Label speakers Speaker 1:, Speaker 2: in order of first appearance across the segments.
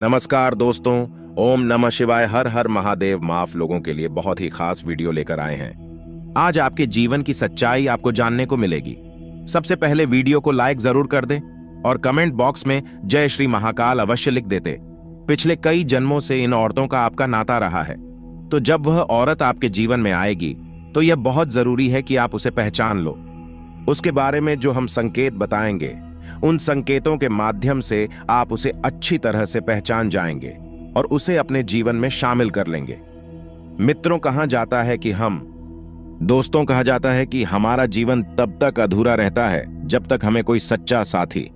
Speaker 1: नमस्कार दोस्तों। ओम नमः शिवाय। हर हर महादेव। माफ लोगों के लिए बहुत ही खास वीडियो लेकर आए हैं। आज आपके जीवन की सच्चाई आपको जानने को मिलेगी। सबसे पहले वीडियो को लाइक जरूर कर दें और कमेंट बॉक्स में जय श्री महाकाल अवश्य लिख देते। पिछले कई जन्मों से इन औरतों का आपका नाता रहा है, तो जब वह औरत आपके जीवन में आएगी तो यह बहुत जरूरी है कि आप उसे पहचान लो। उसके बारे में जो हम संकेत बताएंगे, उन संकेतों के माध्यम से आप उसे अच्छी तरह से पहचान जाएंगे और उसे अपने जीवन में शामिल कर लेंगे। मित्रों, कहा जाता है कि दोस्तों कहा जाता है कि हमारा जीवन तब तक अधूरा रहता है जब तक हमें कोई सच्चा साथी,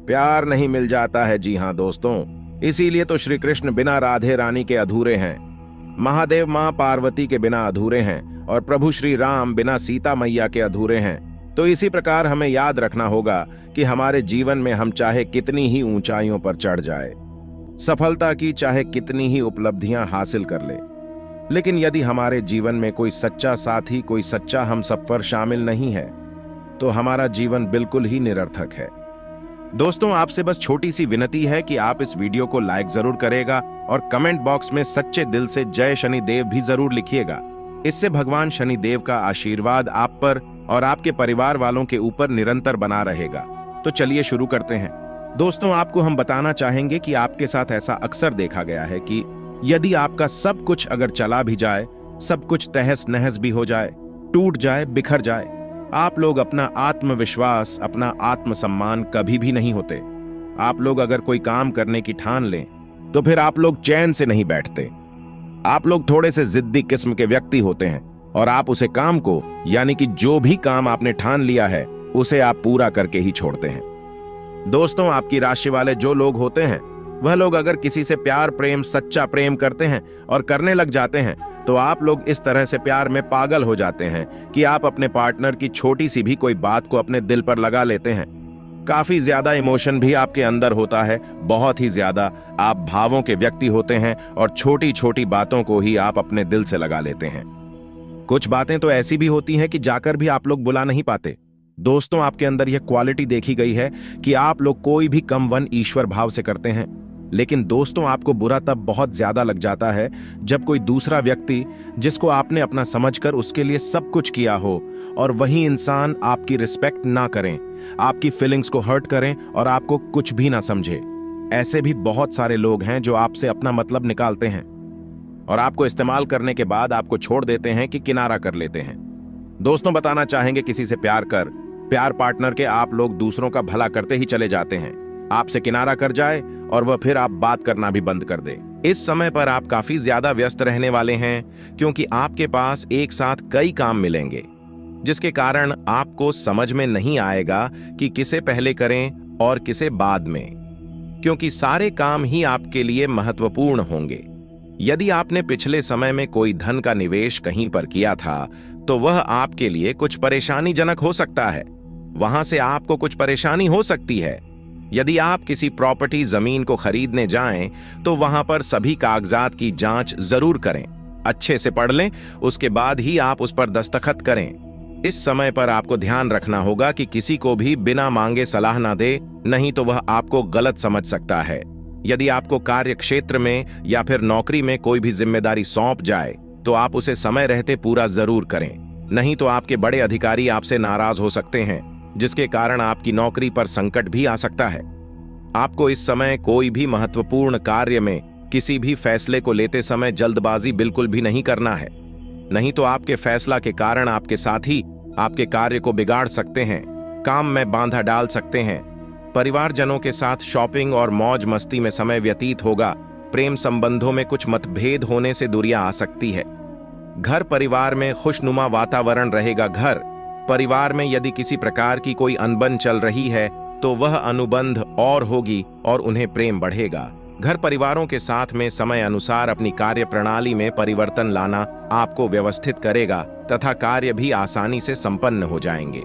Speaker 1: प्यार नहीं मिल जाता है। जी हां दोस्तों, इसीलिए तो श्री कृष्ण बिना राधे रानी के अधूरे हैं, महादेव मां पार्वती के बिना अधूरे हैं और प्रभु श्री राम बिना सीता मैया के अधूरे हैं। तो इसी प्रकार हमें याद रखना होगा कि हमारे जीवन में हम चाहे कितनी ही ऊंचाइयों पर चढ़ जाए, सफलता की चाहे कितनी ही उपलब्धियां हासिल कर ले, लेकिन यदि हमारे जीवन में कोई सच्चा साथी, कोई सच्चा हमसफर शामिल नहीं है, तो हमारा जीवन बिल्कुल ही निरर्थक है। दोस्तों, आपसे बस छोटी सी विनती है कि आप इस वीडियो को लाइक जरूर करेगा और कमेंट बॉक्स में सच्चे दिल से जय शनिदेव भी जरूर लिखिएगा। इससे भगवान शनिदेव का आशीर्वाद आप पर और आपके परिवार वालों के ऊपर निरंतर बना रहेगा। तो चलिए शुरू करते हैं। दोस्तों, आपको हम बताना चाहेंगे कि आपके साथ ऐसा अक्सर देखा गया है कि यदि आपका सब कुछ अगर चला भी जाए, सब कुछ तहस नहस भी हो जाए, टूट जाए, बिखर जाए, आप लोग अपना आत्मविश्वास, अपना आत्मसम्मान कभी भी नहीं होते। आप लोग अगर कोई काम करने की ठान लें तो फिर आप लोग चैन से नहीं बैठते। आप लोग थोड़े से जिद्दी किस्म के व्यक्ति होते हैं और आप उसे काम को, यानी कि जो भी काम आपने ठान लिया है, उसे आप पूरा करके ही छोड़ते हैं। दोस्तों, आपकी राशि वाले जो लोग होते हैं, वह लोग अगर किसी से प्यार प्रेम, सच्चा प्रेम करते हैं और करने लग जाते हैं, तो आप लोग इस तरह से प्यार में पागल हो जाते हैं कि आप अपने पार्टनर की छोटी सी भी कोई बात को अपने दिल पर लगा लेते हैं। काफी ज्यादा इमोशन भी आपके अंदर होता है, बहुत ही ज्यादा। आप भावों के व्यक्ति होते हैं और छोटी छोटी बातों को ही आप अपने दिल से लगा लेते हैं। कुछ बातें तो ऐसी भी होती हैं कि जाकर भी आप लोग बुला नहीं पाते। दोस्तों, आपके अंदर यह क्वालिटी देखी गई है कि आप लोग कोई भी कम वन ईश्वर भाव से करते हैं। लेकिन दोस्तों, आपको बुरा तब बहुत ज्यादा लग जाता है जब कोई दूसरा व्यक्ति, जिसको आपने अपना समझकर उसके लिए सब कुछ किया हो, और वही इंसान आपकी रिस्पेक्ट ना करें, आपकी फीलिंग्स को हर्ट करें और आपको कुछ भी ना समझे। ऐसे भी बहुत सारे लोग हैं जो आपसे अपना मतलब निकालते हैं और आपको इस्तेमाल करने के बाद आपको छोड़ देते हैं कि किनारा कर लेते हैं। दोस्तों, बताना चाहेंगे, किसी से प्यार पार्टनर के आप लोग दूसरों का भला करते ही चले जाते हैं, आपसे किनारा कर जाए और वह फिर आप बात करना भी बंद कर दे। इस समय पर आप काफी ज्यादा व्यस्त रहने वाले हैं, क्योंकि आपके पास एक साथ कई काम मिलेंगे, जिसके कारण आपको समझ में नहीं आएगा कि किसे पहले करें और किसे बाद में, क्योंकि सारे काम ही आपके लिए महत्वपूर्ण होंगे। यदि आपने पिछले समय में कोई धन का निवेश कहीं पर किया था, तो वह आपके लिए कुछ परेशानीजनक हो सकता है, वहां से आपको कुछ परेशानी हो सकती है। यदि आप किसी प्रॉपर्टी, जमीन को खरीदने जाएं, तो वहां पर सभी कागजात की जांच जरूर करें, अच्छे से पढ़ लें, उसके बाद ही आप उस पर दस्तखत करें। इस समय पर आपको ध्यान रखना होगा कि किसी को भी बिना मांगे सलाह ना दे, नहीं तो वह आपको गलत समझ सकता है। यदि आपको कार्य क्षेत्र में या फिर नौकरी में कोई भी जिम्मेदारी सौंप जाए, तो आप उसे समय रहते पूरा जरूर करें, नहीं तो आपके बड़े अधिकारी आपसे नाराज हो सकते हैं, जिसके कारण आपकी नौकरी पर संकट भी आ सकता है। आपको इस समय कोई भी महत्वपूर्ण कार्य में किसी भी फैसले को लेते समय जल्दबाजी बिल्कुल भी नहीं करना है, नहीं तो आपके फैसला के कारण आपके साथी आपके कार्य को बिगाड़ सकते हैं, काम में बांधा डाल सकते हैं। परिवारजनों के साथ शॉपिंग और मौज मस्ती में समय व्यतीत होगा। प्रेम संबंधों में कुछ मतभेद होने से दूरियां आ सकती है। घर परिवार में खुशनुमा वातावरण रहेगा। घर परिवार में यदि किसी प्रकार की कोई अनबन चल रही है, तो वह अनुबंध और होगी और उन्हें प्रेम बढ़ेगा। घर परिवारों के साथ में समय अनुसार अपनी कार्य प्रणाली में परिवर्तन लाना आपको व्यवस्थित करेगा तथा कार्य भी आसानी से संपन्न हो जाएंगे।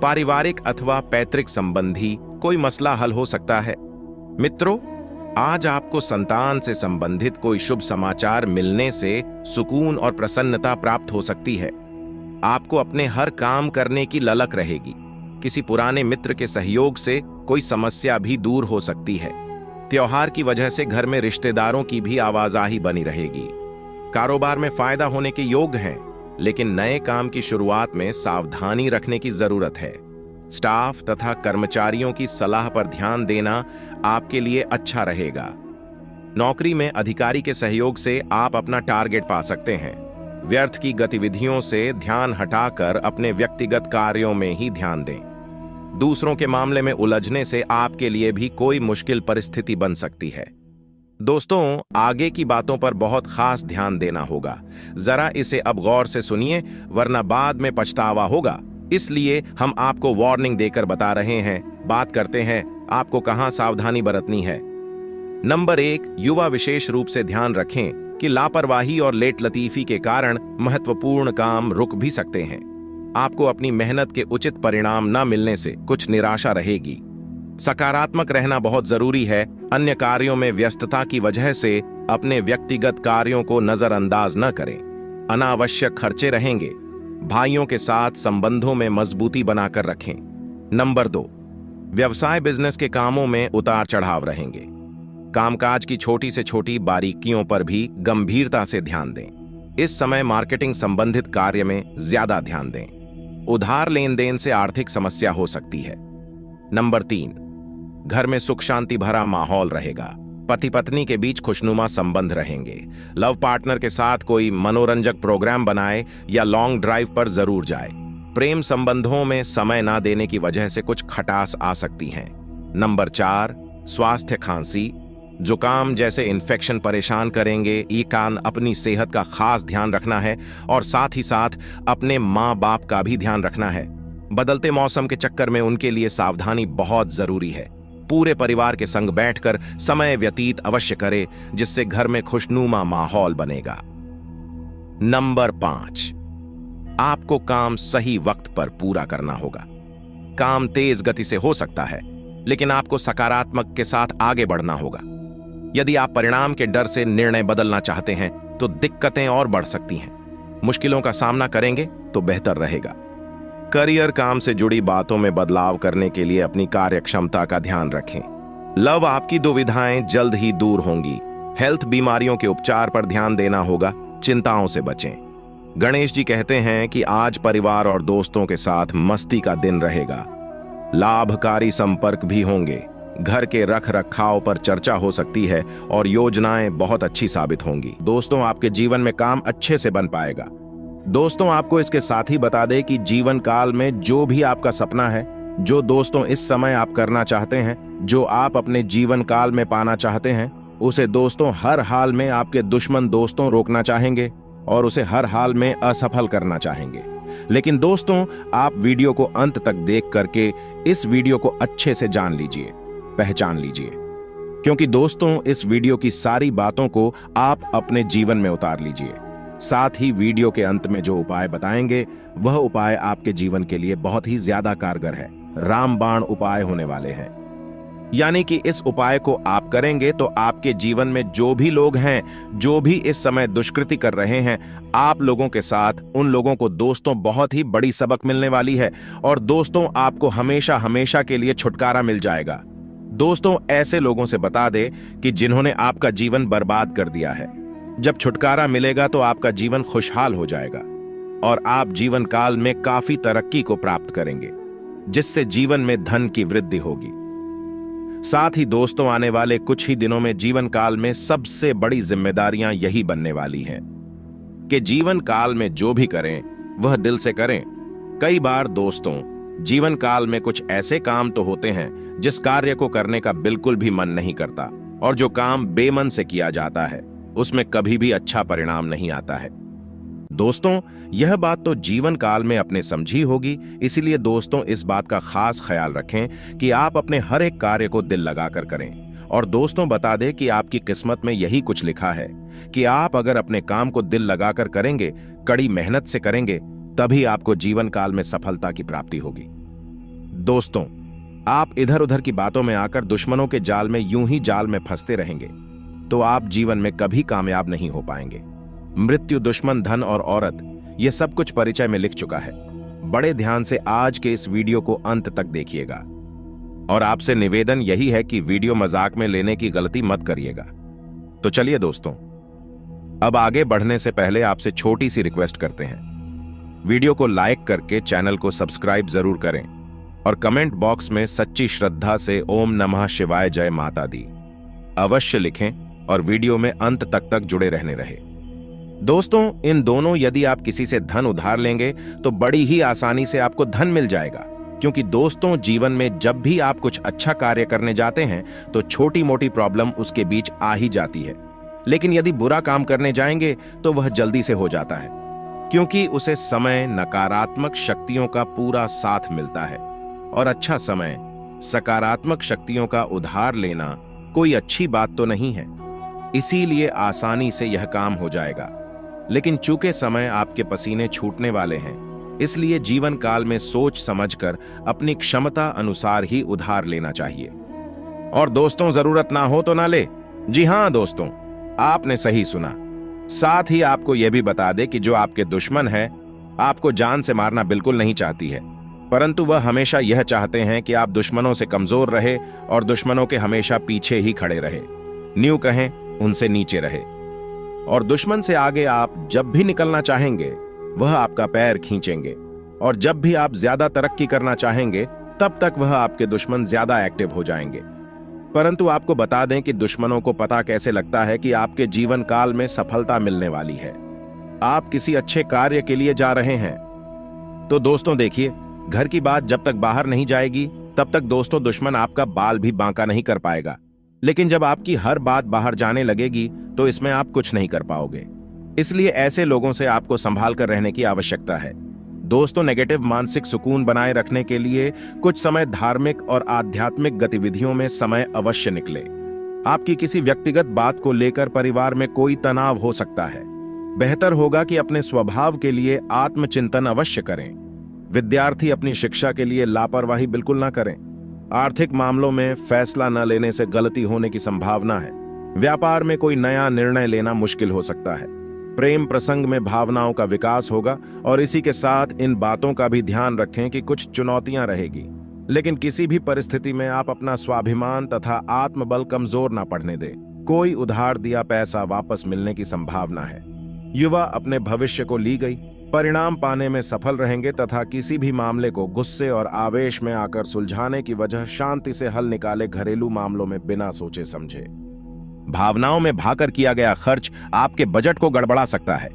Speaker 1: पारिवारिक अथवा पैतृक संबंधी कोई मसला हल हो सकता है। मित्रों, आज आपको संतान से संबंधित कोई शुभ समाचार मिलने से सुकून और प्रसन्नता प्राप्त हो सकती है। आपको अपने हर काम करने की ललक रहेगी। किसी पुराने मित्र के सहयोग से कोई समस्या भी दूर हो सकती है। त्योहार की वजह से घर में रिश्तेदारों की भी आवाजाही बनी रहेगी। कारोबार में फायदा होने के योग हैं, लेकिन नए काम की शुरुआत में सावधानी रखने की जरूरत है। स्टाफ तथा कर्मचारियों की सलाह पर ध्यान देना आपके लिए अच्छा रहेगा। नौकरी में अधिकारी के सहयोग से आप अपना टारगेट पा सकते हैं। व्यर्थ की गतिविधियों से ध्यान हटाकर अपने व्यक्तिगत कार्यों में ही ध्यान दें। दूसरों के मामले में उलझने से आपके लिए भी कोई मुश्किल परिस्थिति बन सकती है। दोस्तों, आगे की बातों पर बहुत खास ध्यान देना होगा। जरा इसे अब गौर से सुनिए, वरना बाद में पछतावा होगा। इसलिए हम आपको वार्निंग देकर बता रहे हैं। बात करते हैं आपको कहां सावधानी बरतनी है। नंबर 1, युवा विशेष रूप से ध्यान रखें कि लापरवाही और लेट लतीफी के कारण महत्वपूर्ण काम रुक भी सकते हैं। आपको अपनी मेहनत के उचित परिणाम न मिलने से कुछ निराशा रहेगी। सकारात्मक रहना बहुत जरूरी है। अन्य कार्यों में व्यस्तता की वजह से अपने व्यक्तिगत कार्यों को नजरअंदाज न करें। अनावश्यक खर्चे रहेंगे। भाइयों के साथ संबंधों में मजबूती बनाकर रखें। नंबर 2, व्यवसाय बिजनेस के कामों में उतार चढ़ाव रहेंगे। कामकाज की छोटी से छोटी बारीकियों पर भी गंभीरता से ध्यान दें। इस समय मार्केटिंग संबंधित कार्य में ज्यादा ध्यान दें। उधार लेन देन से आर्थिक समस्या हो सकती है। नंबर 3, घर में सुख शांति भरा माहौल रहेगा। पति पत्नी के बीच खुशनुमा संबंध रहेंगे। लव पार्टनर के साथ कोई मनोरंजक प्रोग्राम बनाए या लॉन्ग ड्राइव पर जरूर जाए। प्रेम संबंधों में समय ना देने की वजह से कुछ खटास आ सकती है। नंबर 4, स्वास्थ्य खांसी जुकाम जैसे इन्फेक्शन परेशान करेंगे। ये कान अपनी सेहत का खास ध्यान रखना है और साथ ही साथ अपने माँ बाप का भी ध्यान रखना है। बदलते मौसम के चक्कर में उनके लिए सावधानी बहुत जरूरी है। पूरे परिवार के संग बैठकर समय व्यतीत अवश्य करें, जिससे घर में खुशनुमा माहौल बनेगा। नंबर 5, आपको काम सही वक्त पर पूरा करना होगा। काम तेज गति से हो सकता है, लेकिन आपको सकारात्मक के साथ आगे बढ़ना होगा। यदि आप परिणाम के डर से निर्णय बदलना चाहते हैं तो दिक्कतें और बढ़ सकती हैं। मुश्किलों का सामना करेंगे तो बेहतर रहेगा। करियर काम से जुड़ी बातों में बदलाव करने के लिए अपनी कार्यक्षमता का ध्यान रखें। लव आपकी दुविधाएं जल्द ही दूर होंगी। हेल्थ बीमारियों के उपचार पर ध्यान देना होगा। चिंताओं से बचें। गणेश जी कहते हैं कि आज परिवार और दोस्तों के साथ मस्ती का दिन रहेगा। लाभकारी संपर्क भी होंगे। घर के रख रखाव पर चर्चा हो सकती है और योजनाएं बहुत अच्छी साबित होंगी। दोस्तों, आपके जीवन में काम अच्छे से बन पाएगा। दोस्तों, आपको इसके साथ ही बता दें कि जीवन काल में जो भी आपका सपना है, जो दोस्तों इस समय आप करना चाहते हैं, जो आप अपने जीवन काल में पाना चाहते हैं, उसे दोस्तों हर हाल में आपके दुश्मन दोस्तों रोकना चाहेंगे और उसे हर हाल में असफल करना चाहेंगे। लेकिन दोस्तों, आप वीडियो को अंत तक देख करके इस वीडियो को अच्छे से जान लीजिए, पहचान लीजिए, क्योंकि दोस्तों इस वीडियो की सारी बातों को आप अपने जीवन में उतार लीजिए। साथ ही वीडियो के अंत में जो उपाय बताएंगे वह उपाय आपके जीवन के लिए बहुत ही ज्यादा कारगर है। रामबाण उपाय होने वाले हैं। यानी कि इस उपाय को आप करेंगे तो आपके जीवन में जो भी लोग हैं, जो भी इस समय दुष्कृति कर रहे हैं, आप लोगों के साथ उन लोगों को दोस्तों बहुत ही बड़ी सबक मिलने वाली है और दोस्तों आपको हमेशा हमेशा के लिए छुटकारा मिल जाएगा। दोस्तों, ऐसे लोगों से बता दे कि जिन्होंने आपका जीवन बर्बाद कर दिया है। जब छुटकारा मिलेगा तो आपका जीवन खुशहाल हो जाएगा और आप जीवन काल में काफी तरक्की को प्राप्त करेंगे, जिससे जीवन में धन की वृद्धि होगी। साथ ही दोस्तों, आने वाले कुछ ही दिनों में जीवन काल में सबसे बड़ी जिम्मेदारियां यही बनने वाली हैं कि जीवन काल में जो भी करें वह दिल से करें। कई बार दोस्तों, जीवन काल में कुछ ऐसे काम तो होते हैं जिस कार्य को करने का बिल्कुल भी मन नहीं करता, और जो काम बेमन से किया जाता है उसमें कभी भी अच्छा परिणाम नहीं आता है। दोस्तों, यह बात तो जीवन काल में अपने समझी होगी, इसीलिए दोस्तों इस बात का खास ख्याल रखें कि आप अपने हर एक कार्य को दिल लगाकर करें। और दोस्तों, बता दें कि आपकी किस्मत में यही कुछ लिखा है कि आप अगर अपने काम को दिल लगाकर करेंगे, कड़ी मेहनत से करेंगे, तभी आपको जीवन काल में सफलता की प्राप्ति होगी। दोस्तों, आप इधर उधर की बातों में आकर दुश्मनों के जाल में यूं ही जाल में फंसते रहेंगे तो आप जीवन में कभी कामयाब नहीं हो पाएंगे। मृत्यु, दुश्मन, धन और औरत, ये सब कुछ परिचय में लिख चुका है। बड़े ध्यान से आज के इस वीडियो को अंत तक देखिएगा। और आपसे निवेदन यही है कि वीडियो मजाक में लेने की गलती मत करिएगा। तो चलिए दोस्तों, अब आगे बढ़ने से पहले आपसे छोटी सी रिक्वेस्ट करते हैं। वीडियो को लाइक करके चैनल को सब्सक्राइब जरूर करें और कमेंट बॉक्स में सच्ची श्रद्धा से ओम नमः शिवाय जय माता दी अवश्य लिखें और वीडियो में अंत तक जुड़े रहने रहे। दोस्तों, इन दोनों यदि आप किसी से धन उधार लेंगे तो बड़ी ही आसानी से आपको धन मिल जाएगा, क्योंकि दोस्तों जीवन में जब भी आप कुछ अच्छा कार्य करने जाते हैं तो छोटी मोटी प्रॉब्लम उसके बीच आ ही जाती है। लेकिन यदि बुरा काम करने जाएंगे तो वह जल्दी से हो जाता है, क्योंकि उसे समय नकारात्मक शक्तियों का पूरा साथ मिलता है। और अच्छा समय सकारात्मक शक्तियों का उधार लेना कोई अच्छी बात तो नहीं है, इसीलिए आसानी से यह काम हो जाएगा। लेकिन चूंकि समय आपके पसीने छूटने वाले हैं, इसलिए जीवन काल में सोच समझकर अपनी क्षमता अनुसार ही उधार लेना चाहिए। और दोस्तों, जरूरत ना हो तो ना ले। जी हां दोस्तों, आपने सही सुना। साथ ही आपको यह भी बता दे कि जो आपके दुश्मन है आपको जान से मारना बिल्कुल नहीं चाहती है, परंतु वह हमेशा यह चाहते हैं कि आप दुश्मनों से कमजोर रहे और दुश्मनों के हमेशा पीछे ही खड़े रहे, न्यू कहें उनसे नीचे रहे। और दुश्मन से आगे आप जब भी निकलना चाहेंगे वह आपका पैर खींचेंगे, और जब भी आप ज्यादा तरक्की करना चाहेंगे तब तक वह आपके दुश्मन ज्यादा एक्टिव हो जाएंगे। परंतु आपको बता दें कि दुश्मनों को पता कैसे लगता है कि आपके जीवन काल में सफलता मिलने वाली है, आप किसी अच्छे कार्य के लिए जा रहे हैं। तो दोस्तों देखिए, घर की बात जब तक बाहर नहीं जाएगी तब तक दोस्तों दुश्मन आपका बाल भी बांका नहीं कर पाएगा, लेकिन जब आपकी हर बात बाहर जाने लगेगी तो इसमें आप कुछ नहीं कर पाओगे। इसलिए ऐसे लोगों से आपको संभाल कर रहने की आवश्यकता है। दोस्तों, नेगेटिव मानसिक सुकून बनाए रखने के लिए कुछ समय धार्मिक और आध्यात्मिक गतिविधियों में समय अवश्य निकले। आपकी किसी व्यक्तिगत बात को लेकर परिवार में कोई तनाव हो सकता है, बेहतर होगा कि अपने स्वभाव के लिए आत्मचिंतन अवश्य करें। विद्यार्थी अपनी शिक्षा के लिए लापरवाही बिल्कुल ना करें। आर्थिक मामलों में फैसला न लेने से गलती होने की संभावना है। व्यापार में कोई नया निर्णय लेना मुश्किल हो सकता है। प्रेम प्रसंग में भावनाओं का विकास होगा, और इसी के साथ इन बातों का भी ध्यान रखें कि कुछ चुनौतियां रहेगी, लेकिन किसी भी परिस्थिति में आप अपना स्वाभिमान तथा आत्मबल कमजोर ना पड़ने दें। कोई उधार दिया पैसा वापस मिलने की संभावना है। युवा अपने भविष्य को ली गई परिणाम पाने में सफल रहेंगे तथा किसी भी मामले को गुस्से और आवेश में आकर सुलझाने की वजह शांति से हल निकाले घरेलू मामलों में बिना सोचे समझे। भावनाओं में भाकर किया गया खर्च आपके बजट को गड़बड़ा सकता है।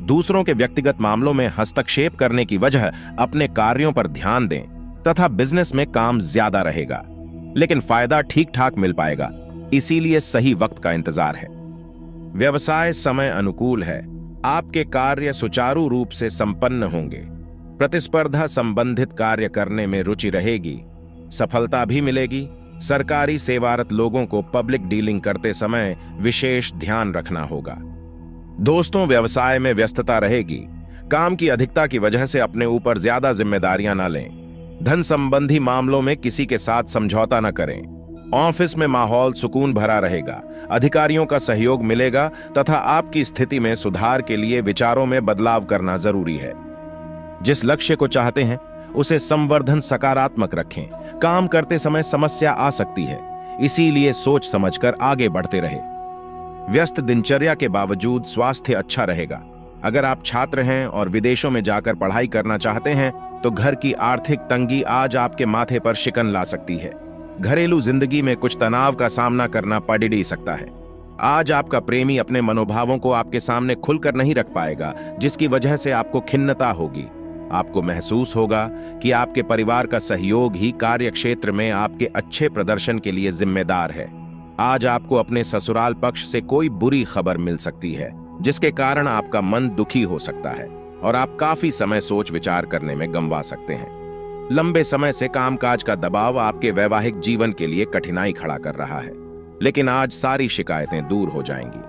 Speaker 1: दूसरों के व्यक्तिगत मामलों में हस्तक्षेप करने की वजह अपने कार्यों पर ध्यान दें तथा बिजनेस में काम ज्यादा रहेगा, लेकिन फायदा ठीक ठाक मिल पाएगा, इसीलिए सही वक्त का इंतजार है। व्यवसाय समय अनुकूल है, आपके कार्य सुचारू रूप से संपन्न होंगे। प्रतिस्पर्धा संबंधित कार्य करने में रुचि रहेगी, सफलता भी मिलेगी। सरकारी सेवारत लोगों को पब्लिक डीलिंग करते समय विशेष ध्यान रखना होगा। दोस्तों, व्यवसाय में व्यस्तता रहेगी। काम की अधिकता की वजह से अपने ऊपर ज्यादा जिम्मेदारियां न लें। धन संबंधी मामलों में किसी के साथ समझौता न करें। ऑफिस में माहौल सुकून भरा रहेगा, अधिकारियों का सहयोग मिलेगा तथा आपकी स्थिति में सुधार के लिए विचारों में बदलाव करना जरूरी है। जिस लक्ष्य को चाहते हैं उसे संवर्धन सकारात्मक रखें। काम करते समय समस्या आ सकती है, इसीलिए सोच समझकर आगे बढ़ते रहे। व्यस्त दिनचर्या के बावजूद स्वास्थ्य अच्छा रहेगा। अगर आप छात्र हैं और विदेशों में जाकर पढ़ाई करना चाहते हैं तो घर की आर्थिक तंगी आज आपके माथे पर शिकन ला सकती है। घरेलू जिंदगी में कुछ तनाव का सामना करना पड़ ही सकता है। आज आपका प्रेमी अपने मनोभावों को आपके सामने खुलकर नहीं रख पाएगा, जिसकी वजह से आपको खिन्नता होगी। आपको महसूस होगा कि आपके परिवार का सहयोग ही कार्य क्षेत्र में आपके अच्छे प्रदर्शन के लिए जिम्मेदार है। आज आपको अपने ससुराल पक्ष से कोई बुरी खबर मिल सकती है, जिसके कारण आपका मन दुखी हो सकता है और आप काफी समय सोच विचार करने में गंवा सकते हैं। लंबे समय से कामकाज का दबाव आपके वैवाहिक जीवन के लिए कठिनाई खड़ा कर रहा है, लेकिन आज सारी शिकायतें दूर हो जाएंगी।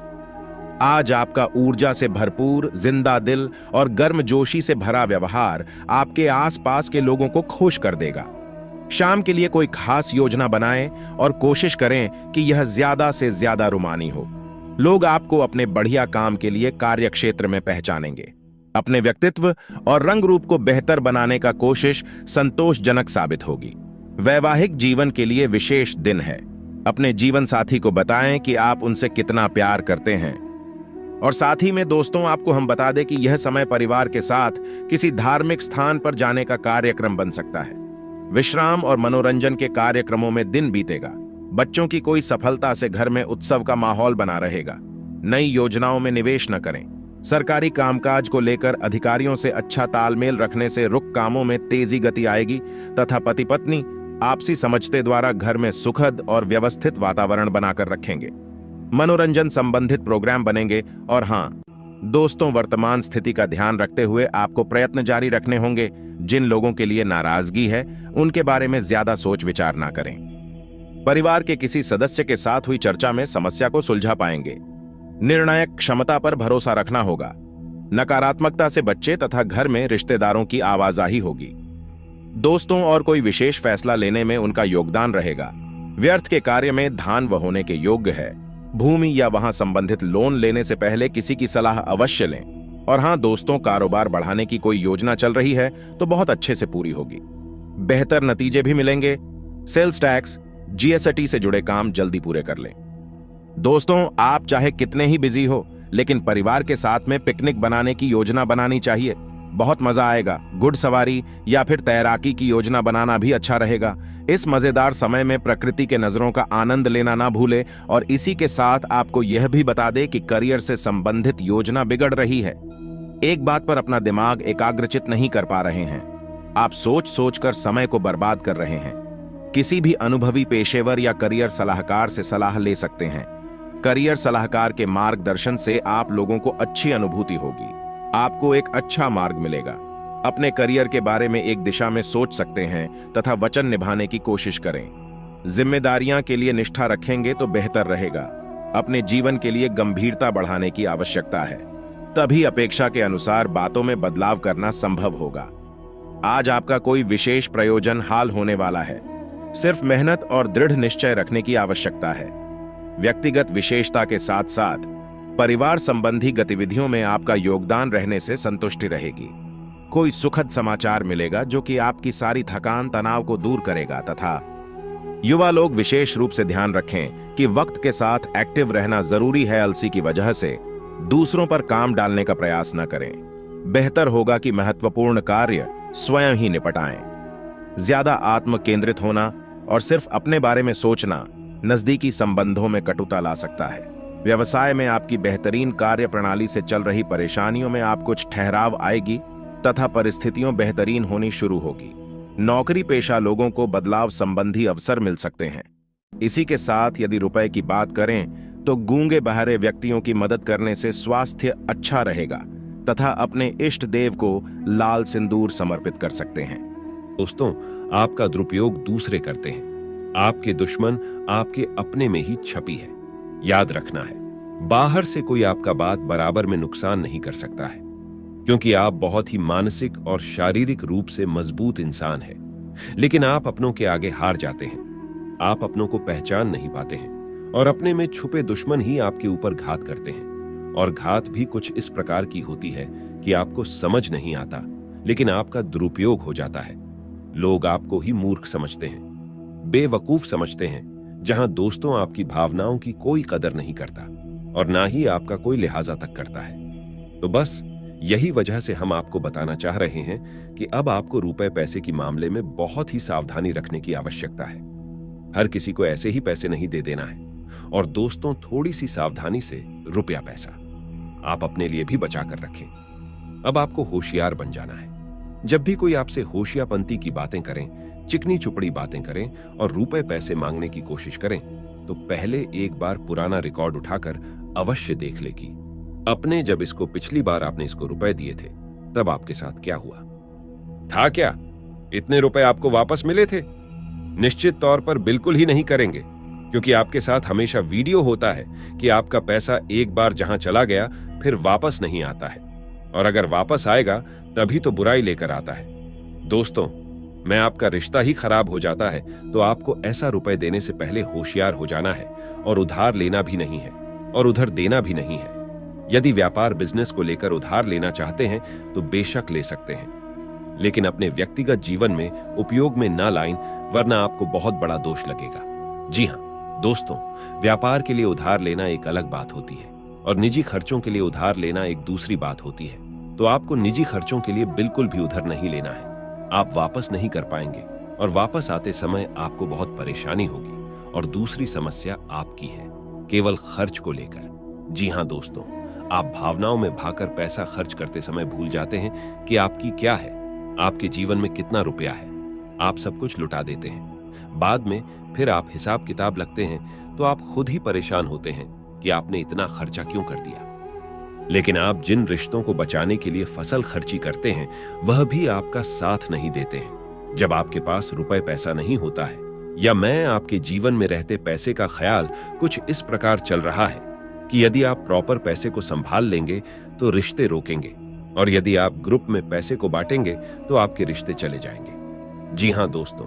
Speaker 1: आज आपका ऊर्जा से भरपूर, जिंदा दिल और गर्मजोशी से भरा व्यवहार आपके आसपास के लोगों को खुश कर देगा। शाम के लिए कोई खास योजना बनाएं और कोशिश करें कि यह ज्यादा से ज्यादा रुमानी हो। लोग आपको अपने बढ़िया काम के लिए कार्यक्षेत्र में पहचानेंगे। अपने व्यक्तित्व और रंग रूप को बेहतर बनाने का कोशिश संतोषजनक साबित होगी। वैवाहिक जीवन के लिए विशेष दिन है। अपने जीवन साथी को बताएं कि आप उनसे कितना प्यार करते हैं। और साथ ही में दोस्तों, आपको हम बता दें कि यह समय परिवार के साथ किसी धार्मिक स्थान पर जाने का कार्यक्रम बन सकता है। विश्राम और मनोरंजन के कार्यक्रमों में दिन बीतेगा। बच्चों की कोई सफलता से घर में उत्सव का माहौल बना रहेगा। नई योजनाओं में निवेश न करें। सरकारी कामकाज को लेकर अधिकारियों से अच्छा तालमेल रखने से रुक कामों में तेजी गति आएगी तथा पति पत्नी आपसी समझते द्वारा घर में सुखद और व्यवस्थित वातावरण बनाकर रखेंगे। मनोरंजन संबंधित प्रोग्राम बनेंगे। और हाँ दोस्तों, वर्तमान स्थिति का ध्यान रखते हुए आपको प्रयत्न जारी रखने होंगे। जिन लोगों के लिए नाराजगी है उनके बारे में ज्यादा सोच विचार ना करें। परिवार के किसी सदस्य के साथ हुई चर्चा में समस्या को सुलझा पाएंगे। निर्णायक क्षमता पर भरोसा रखना होगा। नकारात्मकता से बच्चे तथा घर में रिश्तेदारों की आवाजाही होगी। दोस्तों, और कोई विशेष फैसला लेने में उनका योगदान रहेगा। व्यर्थ के कार्य में धान होने के योग्य है। भूमि या वहां संबंधित लोन लेने से पहले किसी की सलाह अवश्य लें। और हां दोस्तों, कारोबार बढ़ाने की कोई योजना चल रही है तो बहुत अच्छे से पूरी होगी। बेहतर नतीजे भी मिलेंगे। सेल्स टैक्स, जीएसटी से जुड़े काम जल्दी पूरे कर लें। दोस्तों, आप चाहे कितने ही बिजी हो, लेकिन परिवार के साथ में पिकनिक बनाने की योजना बनानी चाहिए। बहुत मजा आएगा। घुड़सवारी या फिर तैराकी की योजना बनाना भी अच्छा रहेगा। इस मजेदार समय में प्रकृति के नजरों का आनंद लेना ना भूले। और इसी के साथ आपको यह भी बता दे कि करियर से संबंधित योजना बिगड़ रही है। एक बात पर अपना दिमाग एकाग्रचित नहीं कर पा रहे हैं। आप सोच सोच कर समय को बर्बाद कर रहे हैं। किसी भी अनुभवी पेशेवर या करियर सलाहकार से सलाह ले सकते हैं। करियर सलाहकार के मार्गदर्शन से आप लोगों को अच्छी अनुभूति होगी। आपको एक अच्छा मार्ग मिलेगा। अपने करियर के बारे में एक दिशा में सोच सकते हैं तथा वचन निभाने की कोशिश करें। जिम्मेदारियां के लिए निष्ठा रखेंगे तो बेहतर रहेगा। अपने जीवन के लिए गंभीरता बढ़ाने की आवश्यकता है। तभी अपेक्षा के अनुसार बातों में बदलाव करना संभव होगा। आज आपका कोई विशेष प्रयोजन हाल होने वाला है। सिर्फ मेहनत और दृढ़ निश्चय रखने की आवश्यकता है। व्यक्तिगत विशेषता के साथ साथ परिवार संबंधी गतिविधियों में आपका योगदान रहने से संतुष्टि रहेगी। कोई सुखद समाचार मिलेगा जो कि आपकी सारी थकान तनाव को दूर करेगा। तथा युवा लोग विशेष रूप से ध्यान रखें कि वक्त के साथ एक्टिव रहना जरूरी है। अलसी की वजह से दूसरों पर काम डालने का प्रयास न करें। बेहतर होगा कि महत्वपूर्ण कार्य स्वयं ही निपटाएं। ज्यादा आत्म केंद्रित होना और सिर्फ अपने बारे में सोचना नजदीकी संबंधों में कटुता ला सकता है। व्यवसाय में आपकी बेहतरीन कार्य प्रणाली से चल रही परेशानियों में आप कुछ ठहराव आएगी तथा परिस्थितियां बेहतरीन होनी शुरू होगी। नौकरी पेशा लोगों को बदलाव संबंधी अवसर मिल सकते हैं। इसी के साथ यदि रुपए की बात करें तो गूंगे बहरे व्यक्तियों की मदद करने से स्वास्थ्य अच्छा रहेगा तथा अपने इष्ट देव को लाल सिंदूर समर्पित कर सकते हैं।
Speaker 2: दोस्तों, आपका दुरुपयोग दूसरे करते हैं। आपके दुश्मन आपके अपने में ही छपी है। याद रखना है, बाहर से कोई आपका बात बराबर में नुकसान नहीं कर सकता है, क्योंकि आप बहुत ही मानसिक और शारीरिक रूप से मजबूत इंसान हैं। लेकिन आप अपनों के आगे हार जाते हैं। आप अपनों को पहचान नहीं पाते हैं और अपने में छुपे दुश्मन ही आपके ऊपर घात करते हैं। और घात भी कुछ इस प्रकार की होती है कि आपको समझ नहीं आता, लेकिन आपका दुरुपयोग हो जाता है। लोग आपको ही मूर्ख समझते हैं, बेवकूफ समझते हैं, जहां दोस्तों आपकी भावनाओं की कोई कदर नहीं करता और ना ही आपका कोई लिहाजा तक करता है। तो बस यही वजह से हम आपको बताना चाह रहे हैं कि अब आपको रुपए पैसे की मामले में बहुत ही सावधानी रखने की आवश्यकता है। हर किसी को ऐसे ही पैसे नहीं दे देना है। और दोस्तों, थोड़ी सी सावधानी से रुपया पैसा आप अपने लिए भी बचा कर रखें। अब आपको होशियार बन जाना है। जब भी कोई आपसे होशियापंती की बातें करें, चिकनी चुपड़ी बातें करें और रुपए पैसे मांगने की कोशिश करें, तो पहले एक बार पुराना रिकॉर्ड उठाकर अवश्य देख ले कि अपने जब पिछली बार आपने इसको रुपए दिए थे तब आपके साथ क्या हुआ था। क्या इतने रुपए आपको वापस मिले थे? निश्चित तौर पर बिल्कुल ही नहीं करेंगे, क्योंकि आपके साथ हमेशा वीडियो होता है कि आपका पैसा एक बार जहां चला गया फिर वापस नहीं आता है, और अगर वापस आएगा तभी तो बुराई लेकर आता है। दोस्तों, मैं आपका रिश्ता ही खराब हो जाता है तो आपको ऐसा रुपए देने से पहले होशियार हो जाना है और उधार लेना भी नहीं है और उधर देना भी नहीं है। यदि व्यापार बिजनेस को लेकर उधार लेना चाहते हैं तो बेशक ले सकते हैं, लेकिन अपने व्यक्तिगत जीवन में उपयोग में ना लाएं, वरना आपको बहुत बड़ा दोष लगेगा। जी हाँ दोस्तों, व्यापार के लिए उधार लेना एक अलग बात होती है और निजी खर्चों के लिए उधार लेना एक दूसरी बात होती है। तो आपको निजी खर्चों के लिए बिल्कुल भी उधार नहीं लेना है। आप वापस नहीं कर पाएंगे और वापस आते समय आपको बहुत परेशानी होगी। और दूसरी समस्या आपकी है, केवल खर्च को लेकर। जी हाँ दोस्तों, आप भावनाओं में भाकर पैसा खर्च करते समय भूल जाते हैं कि आपकी क्या है, आपके जीवन में कितना रुपया है। आप सब कुछ लुटा देते हैं। बाद में फिर आप हिसाब किताब लगते हैं तो आप खुद ही परेशान होते हैं कि आपने इतना खर्चा क्यों कर दिया। लेकिन आप जिन रिश्तों को बचाने के लिए फसल खर्ची करते हैं, वह भी आपका साथ नहीं देते हैं। जब आपके पास रुपए पैसा नहीं होता है, या मैं आपके जीवन में रहते पैसे का ख्याल कुछ इस प्रकार चल रहा है कि यदि आप प्रॉपर पैसे को संभाल लेंगे तो रिश्ते रोकेंगे, और यदि आप ग्रुप में पैसे को बांटेंगे तो आपके रिश्ते चले जाएंगे। जी हाँ दोस्तों,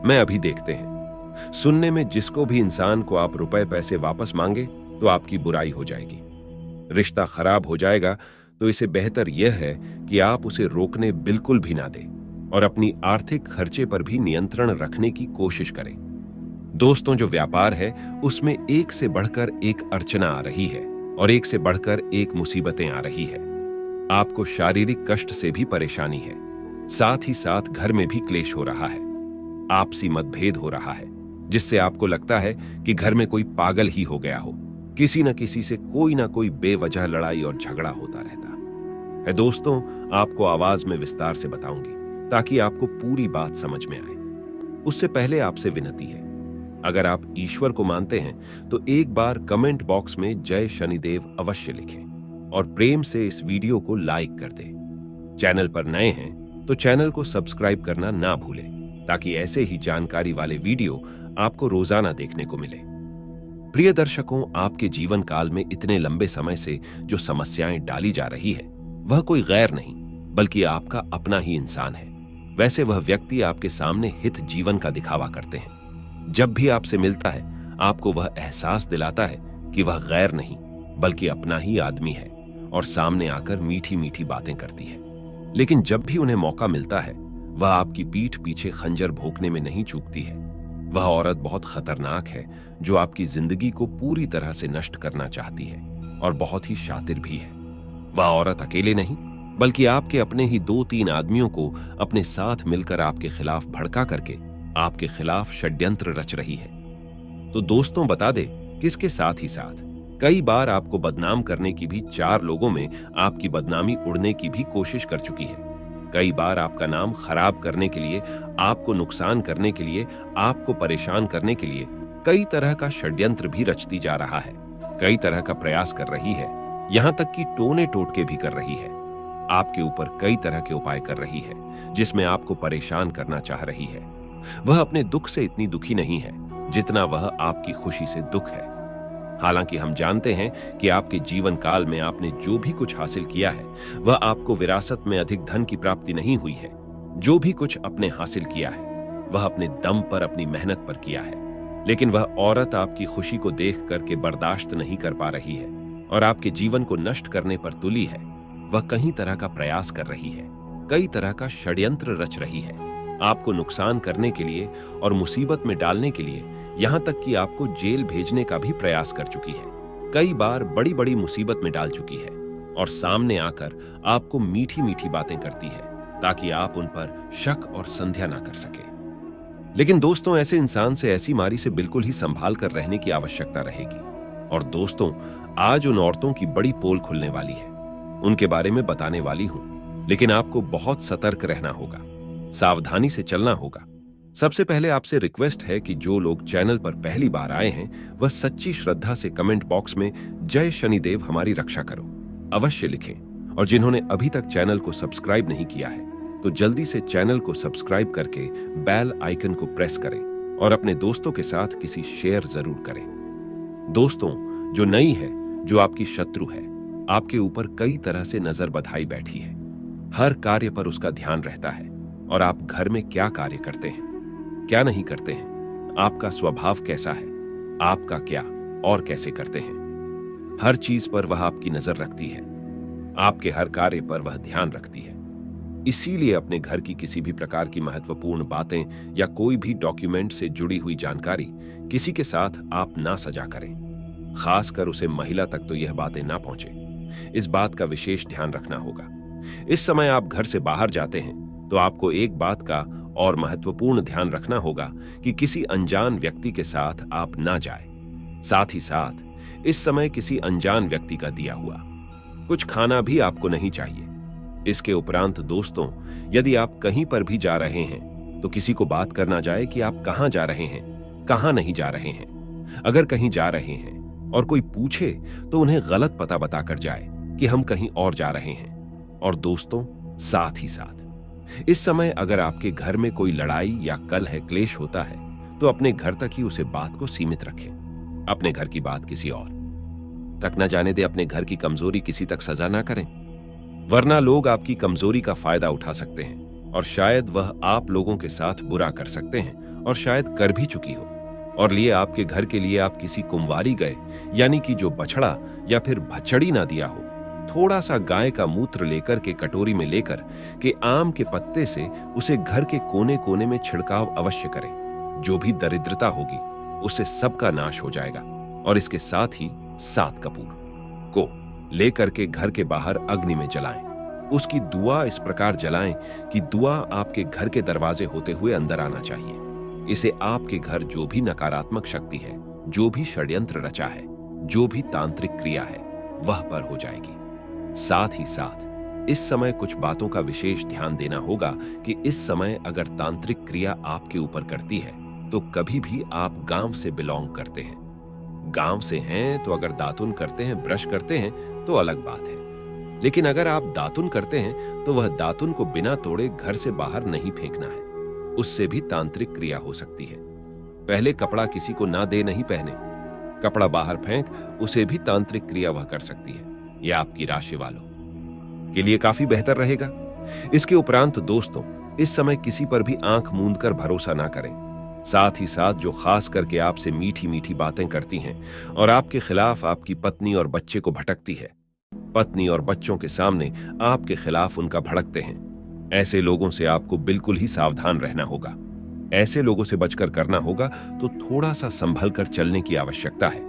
Speaker 2: मैं अभी देखते हैं, सुनने में जिसको भी इंसान को आप रुपए पैसे वापस मांगे तो आपकी बुराई हो जाएगी, रिश्ता खराब हो जाएगा। तो इसे बेहतर यह है कि आप उसे रोकने बिल्कुल भी ना दें और अपनी आर्थिक खर्चे पर भी नियंत्रण रखने की कोशिश करें। दोस्तों, जो व्यापार है उसमें एक से बढ़कर एक अड़चना आ रही है और एक से बढ़कर एक मुसीबतें आ रही है। आपको शारीरिक कष्ट से भी परेशानी है, साथ ही साथ घर में भी क्लेश हो रहा है, आपसी मतभेद हो रहा है, जिससे आपको लगता है कि घर में कोई पागल ही हो गया हो। किसी न किसी से कोई ना कोई बेवजह लड़ाई और झगड़ा होता रहता है। दोस्तों, आपको आवाज में विस्तार से बताऊंगी ताकि आपको पूरी बात समझ में आए। उससे पहले आपसे विनती है, अगर आप ईश्वर को मानते हैं तो एक बार कमेंट बॉक्स में जय शनिदेव अवश्य लिखें और प्रेम से इस वीडियो को लाइक कर दें। चैनल पर नए हैं तो चैनल को सब्सक्राइब करना ना भूलें ताकि ऐसे ही जानकारी वाले वीडियो आपको रोजाना देखने को मिले। प्रिय दर्शकों, आपके जीवन काल में इतने लंबे समय से जो समस्याएं डाली जा रही है, वह कोई गैर नहीं बल्कि आपका अपना ही इंसान है। वैसे वह व्यक्ति आपके सामने हित जीवन का दिखावा करते हैं। जब भी आपसे मिलता है, आपको वह एहसास दिलाता है कि वह गैर नहीं बल्कि अपना ही आदमी है और सामने आकर मीठी मीठी बातें करती है। लेकिन जब भी उन्हें मौका मिलता है, वह आपकी पीठ पीछे खंजर भोंकने में नहीं चूकती है। वह औरत बहुत खतरनाक है जो आपकी जिंदगी को पूरी तरह से नष्ट करना चाहती है और बहुत ही शातिर भी है। वह औरत अकेले नहीं बल्कि आपके अपने ही 2-3 आदमियों को अपने साथ मिलकर आपके खिलाफ भड़का करके आपके खिलाफ षड्यंत्र रच रही है। तो दोस्तों, बता दे किसके साथ ही साथ कई बार आपको बदनाम करने की भी 4 लोगों में आपकी बदनामी उड़ने की भी कोशिश कर चुकी है। कई बार आपका नाम खराब करने के लिए, आपको नुकसान करने के लिए, आपको परेशान करने के लिए कई तरह का षड्यंत्र भी रचती जा रहा है। कई तरह का प्रयास कर रही है, यहां तक कि टोने टोटके भी कर रही है। आपके ऊपर कई तरह के उपाय कर रही है जिसमें आपको परेशान करना चाह रही है। वह अपने दुख से इतनी दुखी नहीं है जितना वह आपकी खुशी से दुख है। हालांकि हम जानते हैं कि आपके जीवन काल में आपने जो भी कुछ हासिल किया है, वह आपको विरासत में अधिक धन की प्राप्ति नहीं हुई है। जो भी कुछ अपने हासिल किया है, वह अपने दम पर, अपनी मेहनत पर किया है। लेकिन वह औरत आपकी खुशी को देख करके बर्दाश्त नहीं कर पा रही है और आपके जीवन को नष्ट करने पर तुली है। वह कई तरह का प्रयास कर रही है, कई तरह का षड्यंत्र रच रही है, आपको नुकसान करने के लिए और मुसीबत में डालने के लिए, यहां तक कि आपको जेल भेजने का भी प्रयास कर चुकी है। कई बार बड़ी बड़ी मुसीबत में डाल चुकी है और सामने आकर आपको मीठी मीठी बातें करती है ताकि आप उन पर शक और संदेह ना कर सके। लेकिन दोस्तों, ऐसे इंसान से, ऐसी मारी से बिल्कुल ही संभाल कर रहने की आवश्यकता रहेगी। और दोस्तों, आज उन औरतों की बड़ी पोल खुलने वाली है, उनके बारे में बताने वाली हूं। लेकिन आपको बहुत सतर्क रहना होगा, सावधानी से चलना होगा। सबसे पहले आपसे रिक्वेस्ट है कि जो लोग चैनल पर पहली बार आए हैं, वह सच्ची श्रद्धा से कमेंट बॉक्स में जय शनिदेव हमारी रक्षा करो अवश्य लिखें। और जिन्होंने अभी तक चैनल को सब्सक्राइब नहीं किया है, तो जल्दी से चैनल को सब्सक्राइब करके बेल आइकन को प्रेस करें और अपने दोस्तों के साथ किसी शेयर जरूर करें। दोस्तों, जो नई है, जो आपकी शत्रु है, आपके ऊपर कई तरह से नजर बधाई बैठी है। हर कार्य पर उसका ध्यान रहता है और आप घर में क्या कार्य करते हैं, क्या नहीं करते हैं, आपका स्वभाव कैसा है, आपका क्या और कैसे करते हैं, हर चीज पर वह आपकी नजर रखती है। आपके हर कार्य पर वह ध्यान रखती है। इसीलिए अपने घर की किसी भी प्रकार की महत्वपूर्ण बातें या कोई भी डॉक्यूमेंट से जुड़ी हुई जानकारी किसी के साथ आप ना साझा करें। खासकर उसे महिला तक तो यह बातें ना पहुंचे। इस बात का विशेष ध्यान रखना होगा। इस समय आप घर से बाहर जाते हैं तो आपको एक बात का और महत्वपूर्ण ध्यान रखना होगा कि किसी अनजान व्यक्ति के साथ आप ना जाएं। साथ ही साथ इस समय किसी अनजान व्यक्ति का दिया हुआ कुछ खाना भी आपको नहीं चाहिए। इसके उपरांत दोस्तों, यदि आप कहीं पर भी जा रहे हैं तो किसी को बात करना जाए कि आप कहां जा रहे हैं, कहां नहीं जा रहे हैं। अगर कहीं जा रहे हैं और कोई पूछे तो उन्हें गलत पता बताकर जाए कि हम कहीं और जा रहे हैं। और दोस्तों, साथ ही साथ इस समय अगर आपके घर में कोई लड़ाई या कलह क्लेश होता है तो अपने घर तक ही उसे बात को सीमित रखें। अपने घर की बात किसी और तक न जाने दे। अपने घर की कमजोरी किसी तक सजा ना करें, वरना लोग आपकी कमजोरी का फायदा उठा सकते हैं और शायद वह आप लोगों के साथ बुरा कर सकते हैं और शायद कर भी चुकी हो। और लिए आपके घर के लिए आप किसी कुंवारी गए, यानी कि जो बछड़ा या फिर बछड़ी ना दिया हो, थोड़ा सा गाय का मूत्र लेकर के कटोरी में लेकर के आम के पत्ते से उसे घर के कोने कोने में छिड़काव अवश्य करें। जो भी दरिद्रता होगी उससे सबका नाश हो जाएगा। और इसके साथ ही 7 कपूर को लेकर के घर के बाहर अग्नि में जलाएं। उसकी दुआ इस प्रकार जलाएं कि दुआ आपके घर के दरवाजे होते हुए अंदर आना चाहिए। इसे आपके घर जो भी नकारात्मक शक्ति है, जो भी षड्यंत्र रचा है, जो भी तांत्रिक क्रिया है, वह पर हो जाएगी। साथ ही साथ इस समय कुछ बातों का विशेष ध्यान देना होगा कि इस समय अगर तांत्रिक क्रिया आपके ऊपर करती है तो कभी भी आप गांव से बिलोंग करते हैं। गांव से हैं तो अगर दातुन करते हैं, ब्रश करते हैं तो अलग बात है। लेकिन अगर आप दातुन करते हैं तो वह दातुन को बिना तोड़े घर से बाहर नहीं फेंकना है। उससे भी तांत्रिक क्रिया हो सकती है। पहले कपड़ा किसी को ना दे नहीं पहने, कपड़ा बाहर फेंक, उसे भी तांत्रिक क्रिया वह कर सकती है। यह आपकी राशि वालों के लिए काफी बेहतर रहेगा। इसके उपरांत दोस्तों, इस समय किसी पर भी आंख मूंद कर भरोसा ना करें। साथ ही साथ जो खास करके आपसे मीठी मीठी बातें करती हैं और आपके खिलाफ आपकी पत्नी और बच्चे को भटकती है, पत्नी और बच्चों के सामने आपके खिलाफ उनका भड़कते हैं, ऐसे लोगों से आपको बिल्कुल ही सावधान रहना होगा। ऐसे लोगों से बचकर करना होगा तो थोड़ा सा संभल कर चलने की आवश्यकता है।